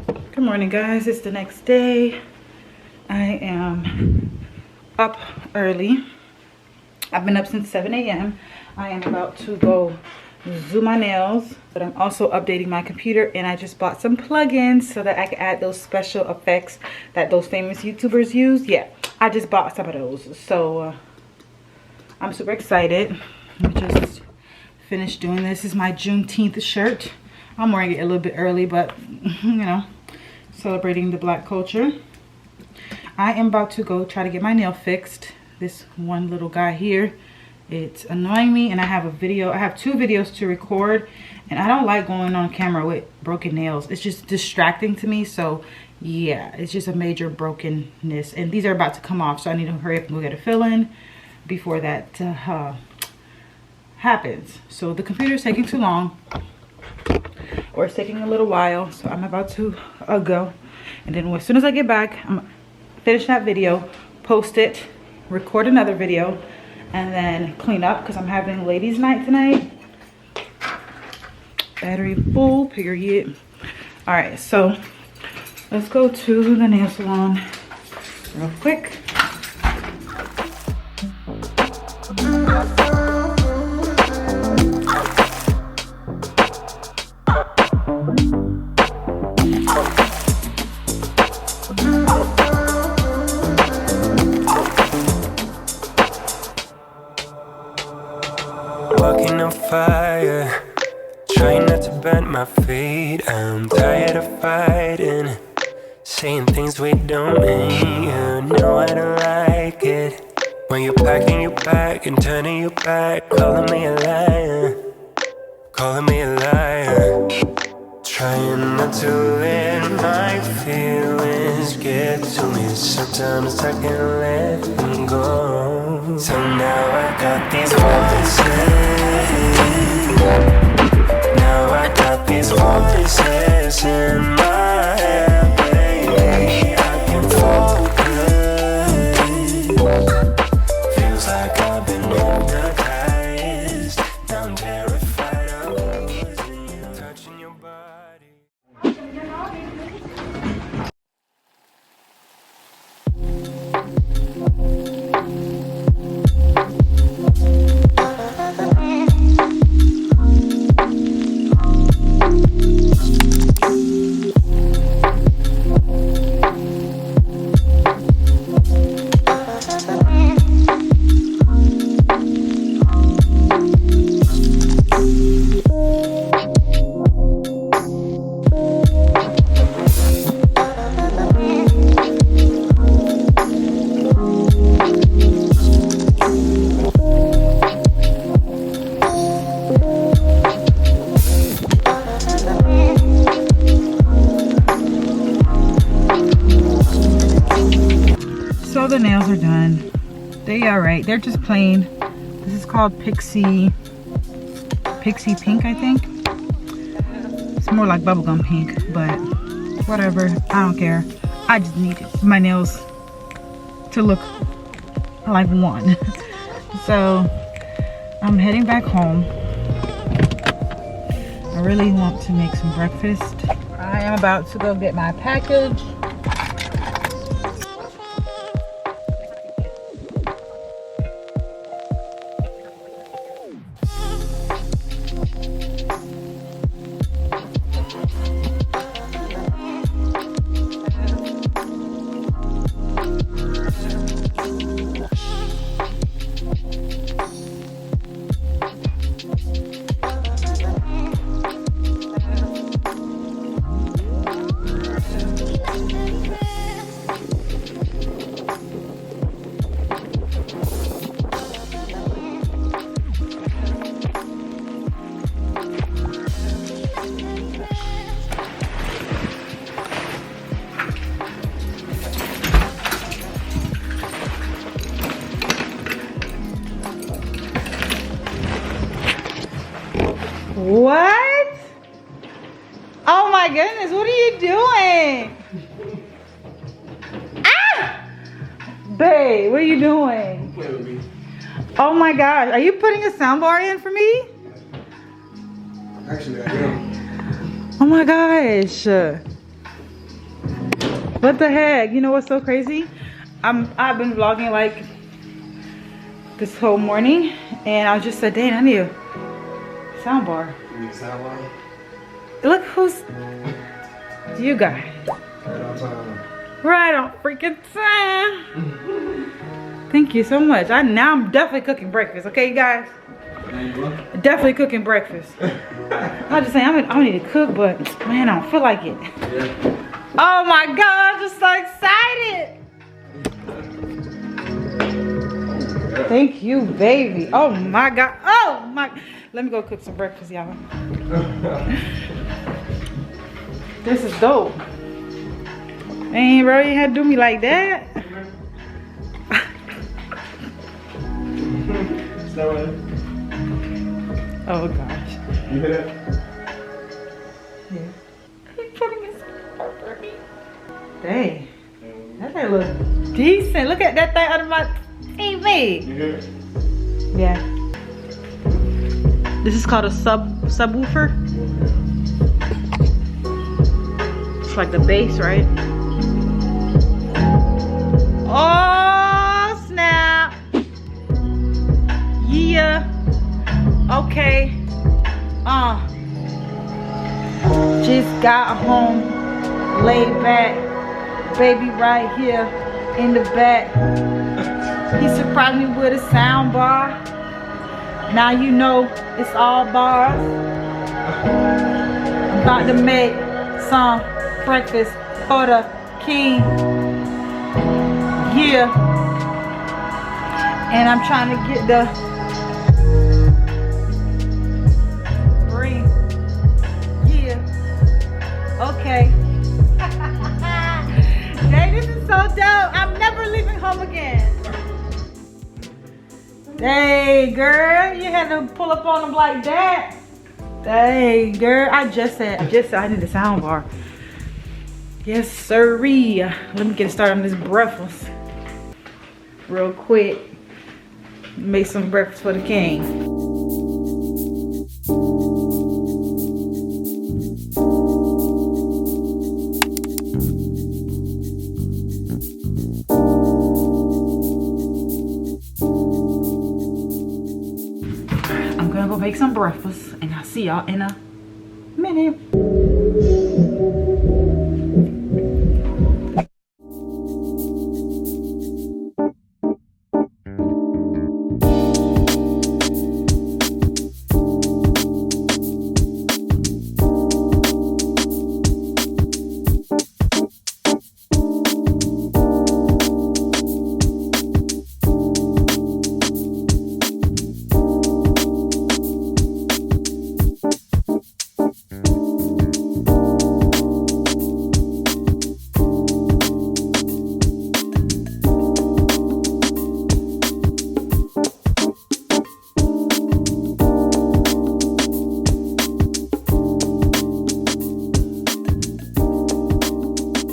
Good morning, guys. It's the next day. I am up early. I've been up since 7 a.m. I am about to go do my nails, but I'm also updating my computer, and I just bought some plugins so that I can add those special effects that those famous YouTubers use. Yeah, I just bought some of those, so I'm super excited. I just finished doing this. This is my Juneteenth shirt. I'm wearing it a little bit early, but you know, celebrating the Black culture. I am about to go try to get my nail fixed. This one little guy here, it's annoying me, and I have two videos to record, and I don't like going on camera with broken nails. It's just distracting to me. So yeah, it's just a major brokenness, and these are about to come off, so I need to hurry up and go get a fill-in before that happens. So the computer's taking too long, or it's taking a little while, so I'm about to go, and then as soon as I get back, I'm gonna finish that video, post it, record another video, and then clean up because I'm having ladies night tonight. Battery full, period. All right, so let's go to the nail salon real quick. Walking on fire, trying not to burn my feet. I'm tired of fighting, saying things we don't mean. You know I don't like it when you're packing your bag and turning your back, calling me a liar, calling me a liar. Trying not to let my feelings get to me. Sometimes I can't let them go. So now I got these voices. Now I got these voices in my head, baby. I can focus. Feels like I've been hypnotized. Now I'm terrified of losing you, touching your body. So the nails are done. They are right. They're just plain. This is called Pixie Pink, I think. It's more like bubblegum pink, but whatever. I don't care. I just need my nails to look like one. So I'm heading back home. I really want to make some breakfast. I am about to go get my package. What? Oh my goodness, what are you doing? Ah! Babe, what are you doing? Play with me. Oh my gosh, are you putting a soundbar in for me? Actually, I am. Oh my gosh. What the heck? You know what's so crazy? I've been vlogging like this whole morning, and I just said, dang, I need a sound bar. You need a sound bar? Look who's you guys. Right on time. Right on freaking time. Thank you so much. Now I'm definitely cooking breakfast, okay, you guys? Definitely cooking breakfast. I'm just saying, I need to cook, but man, I don't feel like it. Yeah. Oh my God, I'm just so excited. Thank you, baby. Oh my God. Oh my. Let me go cook some breakfast, y'all. This is dope. Man, bro, you had to do me like that. Oh gosh. You hear that? Yeah. He's putting his over me. Dang. That thing looks decent. Look at that thing under my TV. You hear it? Yeah. This is called a subwoofer. It's like the bass, right? Oh snap! Yeah. Okay. Just got home, laid back, baby right here in the back. He surprised me with a sound bar. Now you know it's all bars. I'm about to make some breakfast for the king. Yeah. And I'm trying to get the bring. Yeah. Okay. Dang, this is so dope. I'm never leaving home again. Hey girl, you had to pull up on them like that. Hey girl, I just said I need a sound bar. Yes sirree. Let me get started on this breakfast real quick. Make some breakfast for the king. I'm gonna go make some breakfast and I'll see y'all in a minute.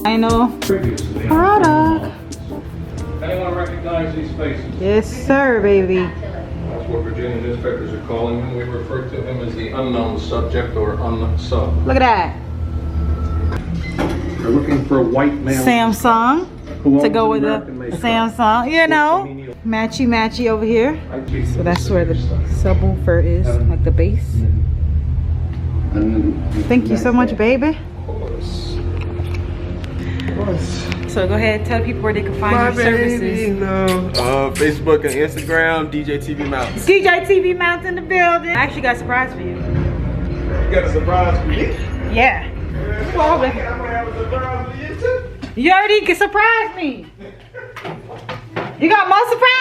Final product. Anyone recognize these faces? Yes, sir, baby. That's what Virginia newspapers are calling him. We refer to him as the unknown subject or unsub. Look at that. We're looking for a white male. Samsung to go with the Samsung. You know, matchy matchy over here. So that's where the subwoofer is, like the bass. Thank you so much, baby. So go ahead, tell people where they can find your services. You know, Facebook and Instagram, DJ TV Mountains. DJ TV Mountain in the building. I actually got a surprise for you. You got a surprise for me? Yeah. Well, I'm gonna have a surprise for you too. you already can surprise me. You got more surprises?